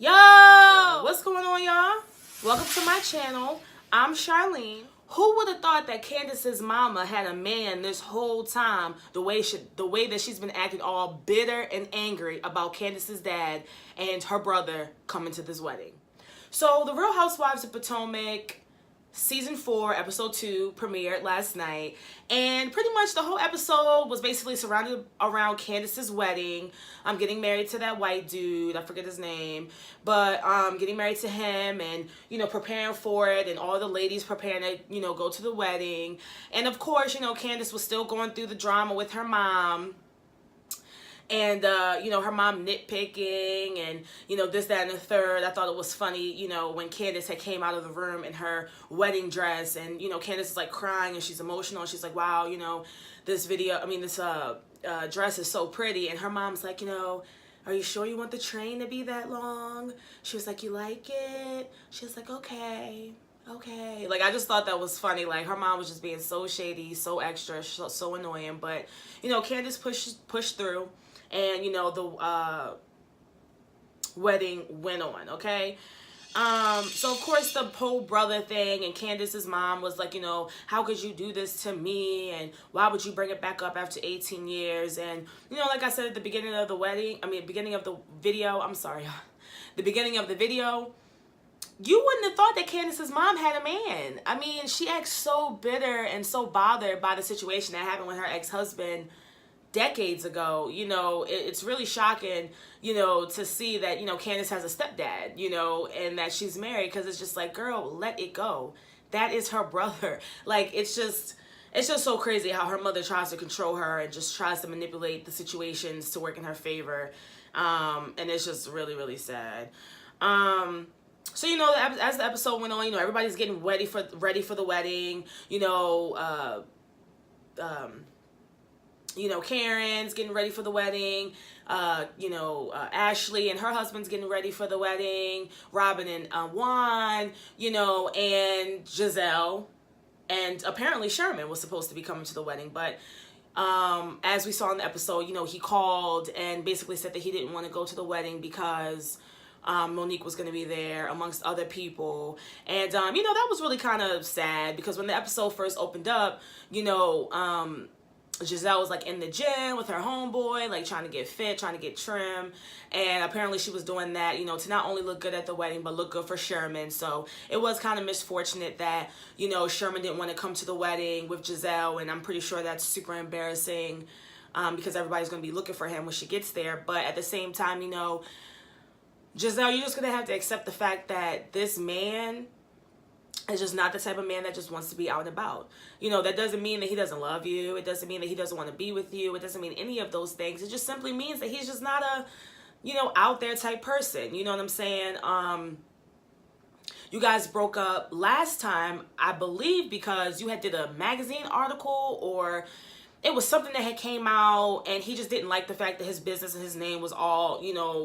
Yo! What's going on, y'all? Welcome to my channel. I'm Charlene. Who would have thought that Candace's mama had a man this whole time, the way that she's been acting all bitter and angry about Candace's dad and her brother coming to this wedding. So the Real Housewives of Potomac Season 4, Episode 2 premiered last night, and pretty much the whole episode was basically surrounded around Candace's wedding. I'm getting married to that white dude, I forget his name, but getting married to him and, preparing for it, and all the ladies preparing to, go to the wedding. And of course, Candace was still going through the drama with her mom. And, her mom nitpicking and, this, that, and the third. I thought it was funny, when Candace had came out of the room in her wedding dress and, Candace is like crying and she's emotional. And she's like, wow, this dress is so pretty. And her mom's like, are you sure you want the train to be that long? She was like, you like it? She was like, okay. Like, I just thought that was funny. Like, her mom was just being so shady, so extra, so annoying. But, Candace pushed through. And, the wedding went on, okay? So, of course, the whole brother thing and Candace's mom was like, how could you do this to me? And why would you bring it back up after 18 years? And, like I said at the beginning of the beginning of the video, you wouldn't have thought that Candace's mom had a man. I mean, she acts so bitter and so bothered by the situation that happened with her ex-husband decades ago. It's really shocking, to see that, Candace has a stepdad, and that she's married, because it's just like, girl, let it go. That is her brother. Like, it's just so crazy how her mother tries to control her and just tries to manipulate the situations to work in her favor. And it's just really, really sad. So, as the episode went on, everybody's getting ready for the wedding, Karen's getting ready for the wedding. Ashley and her husband's getting ready for the wedding. Robin and Juan, and Giselle. And apparently Sherman was supposed to be coming to the wedding. But as we saw in the episode, he called and basically said that he didn't want to go to the wedding because Monique was going to be there amongst other people. And, that was really kind of sad, because when the episode first opened up, Giselle was like in the gym with her homeboy, like trying to get fit, trying to get trim. And apparently she was doing that, to not only look good at the wedding, but look good for Sherman. So it was kind of misfortunate that, Sherman didn't want to come to the wedding with Giselle. And I'm pretty sure that's super embarrassing, because everybody's going to be looking for him when she gets there. But at the same time, Giselle, you're just going to have to accept the fact that this man is just not the type of man that just wants to be out and about. That doesn't mean that he doesn't love you. It doesn't mean that he doesn't want to be with you. It doesn't mean any of those things. It just simply means that he's just not a, out there type person. You know what I'm saying? You guys broke up last time, I believe, because you had did a magazine article, or it was something that had came out, and he just didn't like the fact that his business and his name was all,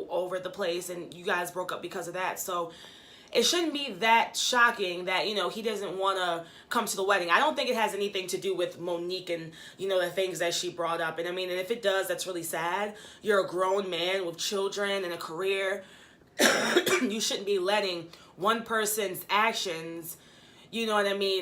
over the place, and you guys broke up because of that. So it shouldn't be that shocking that, he doesn't want to come to the wedding. I don't think it has anything to do with Monique and, the things that she brought up. And I mean, and if it does, that's really sad. You're a grown man with children and a career. You shouldn't be letting one person's actions,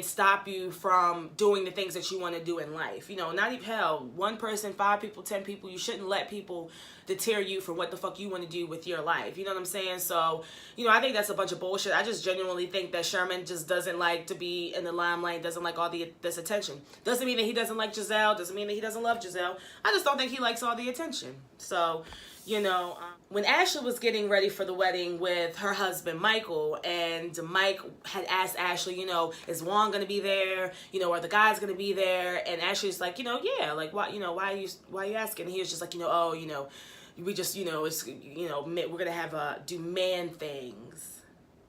stop you from doing the things that you want to do in life. Not even, hell, one person, 5 people, 10 people, you shouldn't let people deter you from what the fuck you want to do with your life. You know what I'm saying? So, I think that's a bunch of bullshit. I just genuinely think that Sherman just doesn't like to be in the limelight, doesn't like all this attention. Doesn't mean that he doesn't like Giselle, doesn't mean that he doesn't love Giselle. I just don't think he likes all the attention. So, when Ashley was getting ready for the wedding with her husband, Michael, and Mike had asked Ashley, is Juan going to be there? Are the guys going to be there? And Ashley's like, yeah, like, why are you asking? And he was just like, we just, it's, we're going to have, do man things.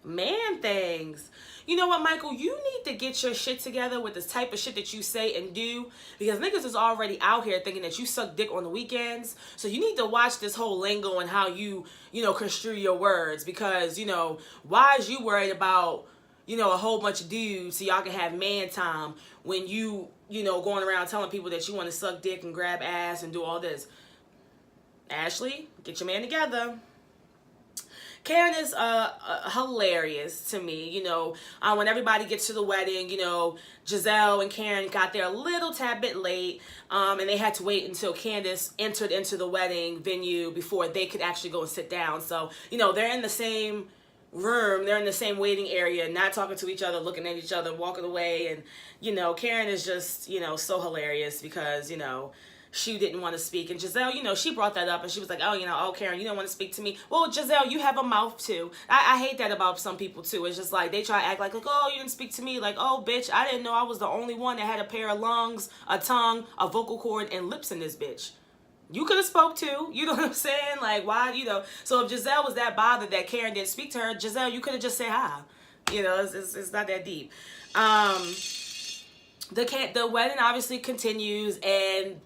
Man things. You know what, Michael? You need to get your shit together with this type of shit that you say and do, because niggas is already out here thinking that you suck dick on the weekends. So you need to watch this whole lingo and how you, construe your words, because, why is you worried about, a whole bunch of dudes so y'all can have man time when you, going around telling people that you want to suck dick and grab ass and do all this? Ashley, get your man together. Karen is hilarious to me. When everybody gets to the wedding, Giselle and Karen got there a little tad bit late, and they had to wait until Candace entered into the wedding venue before they could actually go and sit down. So, they're in the same room, they're in the same waiting area, not talking to each other, looking at each other, walking away. And Karen is just so hilarious because she didn't want to speak, and Giselle, she brought that up, and she was like, oh Karen, you don't want to speak to me. Well, Giselle, you have a mouth too. I hate that about some people too. It's just like they try to act like oh, you didn't speak to me. Like, oh bitch, I didn't know I was the only one that had a pair of lungs, a tongue, a vocal cord, and lips in this bitch. You could have spoke too. You know what I'm saying? Like, why, So if Giselle was that bothered that Karen didn't speak to her, Giselle, you could have just said hi. It's not that deep. The wedding obviously continues, and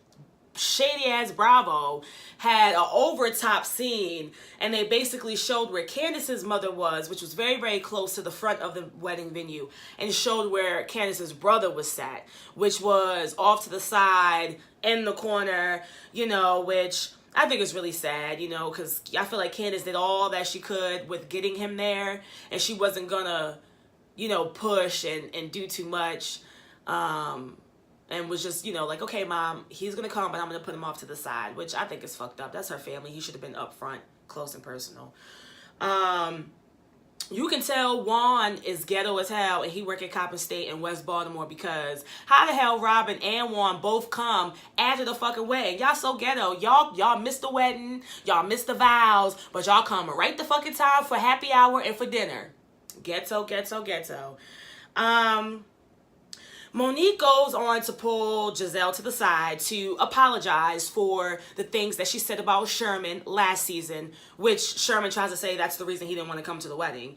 shady ass Bravo had an over top scene, and they basically showed where Candace's mother was, which was very, very close to the front of the wedding venue, and showed where Candace's brother was sat, which was off to the side in the corner, which I think is really sad, because I feel like Candace did all that she could with getting him there, and she wasn't gonna, push and do too much. And was just, like, okay, Mom, he's going to come, but I'm going to put him off to the side, which I think is fucked up. That's her family. He should have been up front, close and personal. You can tell Juan is ghetto as hell, and he work at Coppin State in West Baltimore, because how the hell Robin and Juan both come after the fucking wedding? Y'all so ghetto. Y'all missed the wedding. Y'all missed the vows, but y'all come right the fucking time for happy hour and for dinner. Ghetto, ghetto, ghetto. Monique goes on to pull Giselle to the side to apologize for the things that she said about Sherman last season, which Sherman tries to say that's the reason he didn't want to come to the wedding,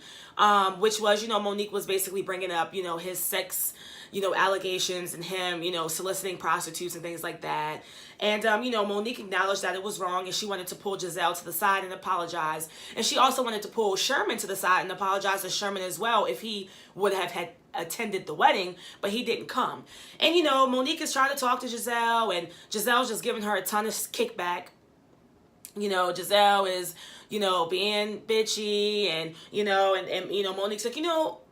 which was, Monique was basically bringing up, his sex, allegations, and him, soliciting prostitutes and things like that. And, Monique acknowledged that it was wrong, and she wanted to pull Giselle to the side and apologize. And she also wanted to pull Sherman to the side and apologize to Sherman as well if he would have had attended the wedding, but he didn't come. And Monique is trying to talk to Giselle, and Giselle's just giving her a ton of kickback. Giselle is being bitchy, and Monique's like,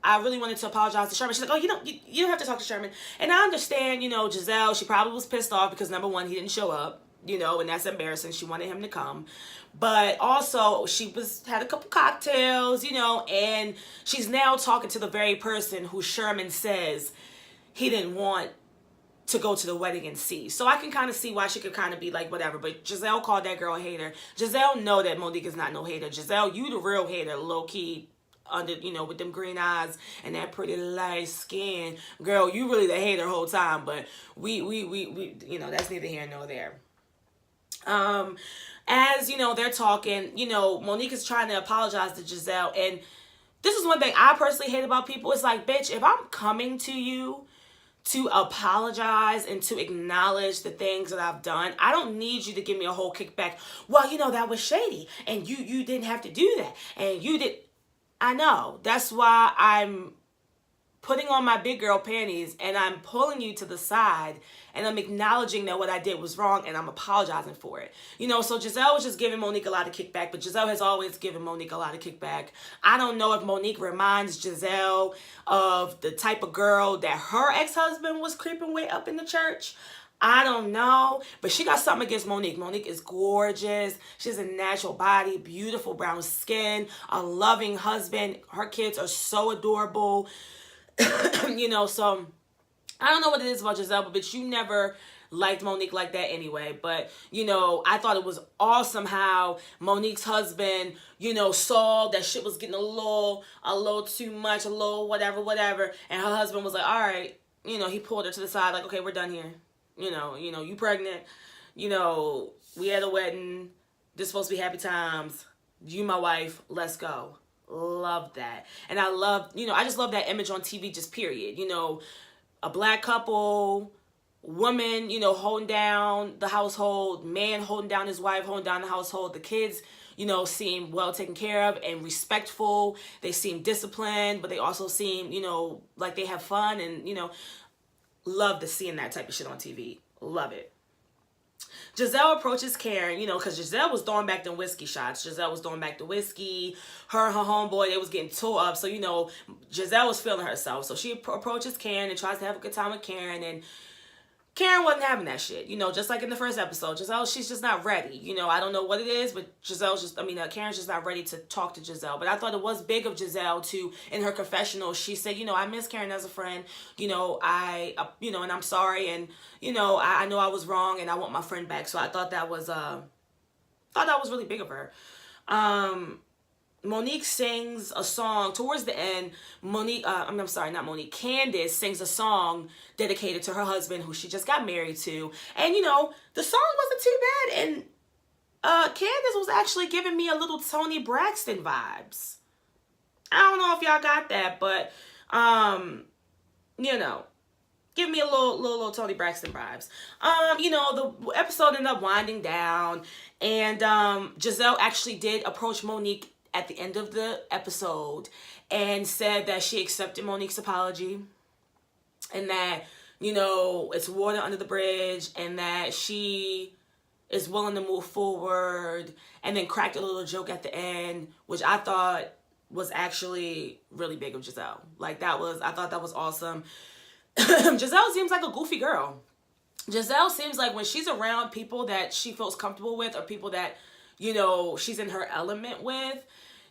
I really wanted to apologize to Sherman. She's like, oh, you don't have to talk to Sherman. And I understand, Giselle, she probably was pissed off because, number one, he didn't show up, and that's embarrassing. She wanted him to come. But also, she had a couple cocktails, and she's now talking to the very person who Sherman says he didn't want to go to the wedding and see. So I can kind of see why she could kind of be like, whatever. But Giselle called that girl a hater. Giselle know that Monique is not no hater. Giselle, you the real hater, low-key, under, with them green eyes and that pretty light skin. Girl, you really the hater whole time. But we that's neither here nor there. As they're talking, Monique is trying to apologize to Giselle, and this is one thing I personally hate about people. It's like, bitch, if I'm coming to you to apologize and to acknowledge the things that I've done, I don't need you to give me a whole kickback. Well, that was shady, and you didn't have to do that, and you did. I know. That's why I'm putting on my big girl panties, and I'm pulling you to the side, and I'm acknowledging that what I did was wrong, and I'm apologizing for it. So Giselle was just giving Monique a lot of kickback, but Giselle has always given Monique a lot of kickback. I don't know if Monique reminds Giselle of the type of girl that her ex-husband was creeping way up in the church. I don't know, but she got something against Monique. Monique is gorgeous. She has a natural body, beautiful brown skin, a loving husband. Her kids are so adorable. So I don't know what it is about Giselle, but bitch, you never liked Monique like that anyway. But, I thought it was awesome how Monique's husband, saw that shit was getting a little too much, a little whatever. And her husband was like, all right, he pulled her to the side like, okay, we're done here. You pregnant, we had a wedding. This supposed to be happy times. You my wife, let's go. Love that. And I love, I just love that image on TV, just period. A black couple, woman, holding down the household, man holding down his wife, holding down the household. The kids, seem well taken care of and respectful. They seem disciplined, but they also seem, like they have fun, and, love to seeing that type of shit on TV. Love it. Giselle approaches Karen, you know, because Giselle was throwing back the whiskey shots. Giselle was throwing back the whiskey. Her and her homeboy, they was getting tore up. So, you know, Giselle was feeling herself. So she approaches Karen and tries to have a good time with Karen. And Karen wasn't having that shit, you know, just like in the first episode. Giselle, she's just not ready. You know, I don't know what it is, but Karen's just not ready to talk to Giselle. But I thought it was big of Giselle to, in her confessional, she said, you know, I miss Karen as a friend. You know, and I'm sorry. And, you know, I know I was wrong and I want my friend back. So I thought that was really big of her. Monique sings a song towards the end. Candace sings a song dedicated to her husband who she just got married to. And, you know, the song wasn't too bad. And Candace was actually giving me a little Toni Braxton vibes. I don't know if y'all got that, but, you know, give me a little Toni Braxton vibes. You know, the episode ended up winding down. And Giselle actually did approach Monique at the end of the episode and said that she accepted Monique's apology and that, you know, it's water under the bridge and that she is willing to move forward, and then cracked a little joke at the end, which I thought was actually really big of Giselle. Like I thought that was awesome. Giselle seems like a goofy girl. Giselle seems like when she's around people that she feels comfortable with or people that, you know, she's in her element with,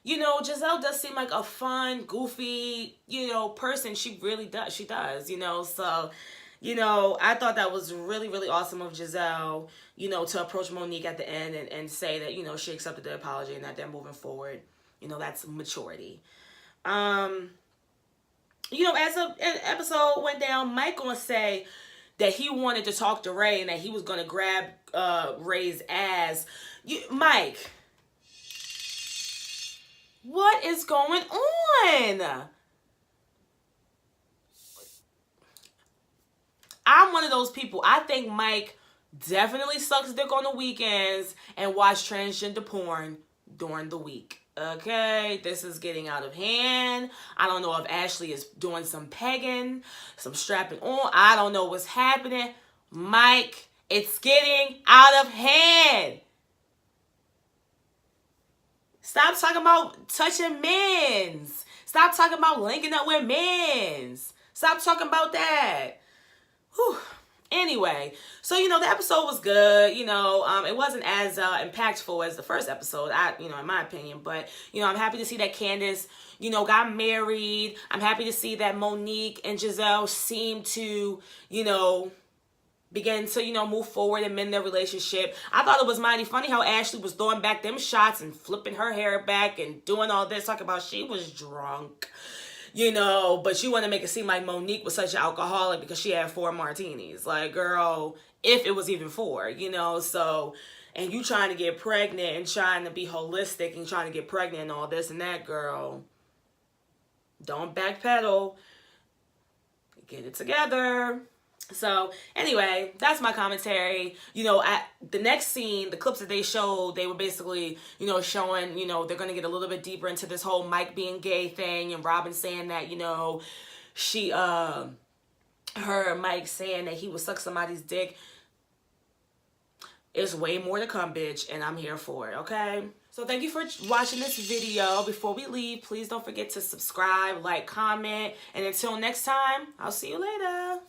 you know, Giselle does seem like a fun, goofy, you know, person. She really does. She does, you know. So, you know, I thought that was really, really awesome of Giselle, you know, to approach Monique at the end and say that, you know, she accepted the apology and that they're moving forward. You know, that's maturity. You know, as an episode went down, Mike gonna say that he wanted to talk to Ray and that he was gonna grab Ray's ass. Mike, what is going on? I'm one of those people. I think Mike definitely sucks dick on the weekends and watch transgender porn during the week. Okay, this is getting out of hand. I don't know if Ashley is doing some pegging, some strapping on. I don't know what's happening. Mike, it's getting out of hand. Stop talking about touching men's. Stop talking about linking up with men's. Stop talking about that. Whew. Anyway, so, you know, the episode was good. You know, it wasn't as impactful as the first episode, you know, in my opinion. But, you know, I'm happy to see that Candace, you know, got married. I'm happy to see that Monique and Giselle seem to, you know, begin to, you know, move forward and mend their relationship. I thought it was mighty funny how Ashley was throwing back them shots and flipping her hair back and doing all this, talking about she was drunk, you know, but you want to make it seem like Monique was such an alcoholic because she had 4 martinis. Like, girl, if it was even 4, you know, so, and you trying to get pregnant and trying to be holistic and trying to get pregnant and all this and that, girl, don't backpedal. Get it together. So, anyway, that's my commentary. You know, at the next scene, the clips that they showed, they were basically, you know, showing, you know, they're going to get a little bit deeper into this whole Mike being gay thing and Robin saying that, you know, Mike saying that he would suck somebody's dick. It's way more to come, bitch, and I'm here for it, okay? So thank you for watching this video. Before we leave, please don't forget to subscribe, like, comment, and until next time, I'll see you later.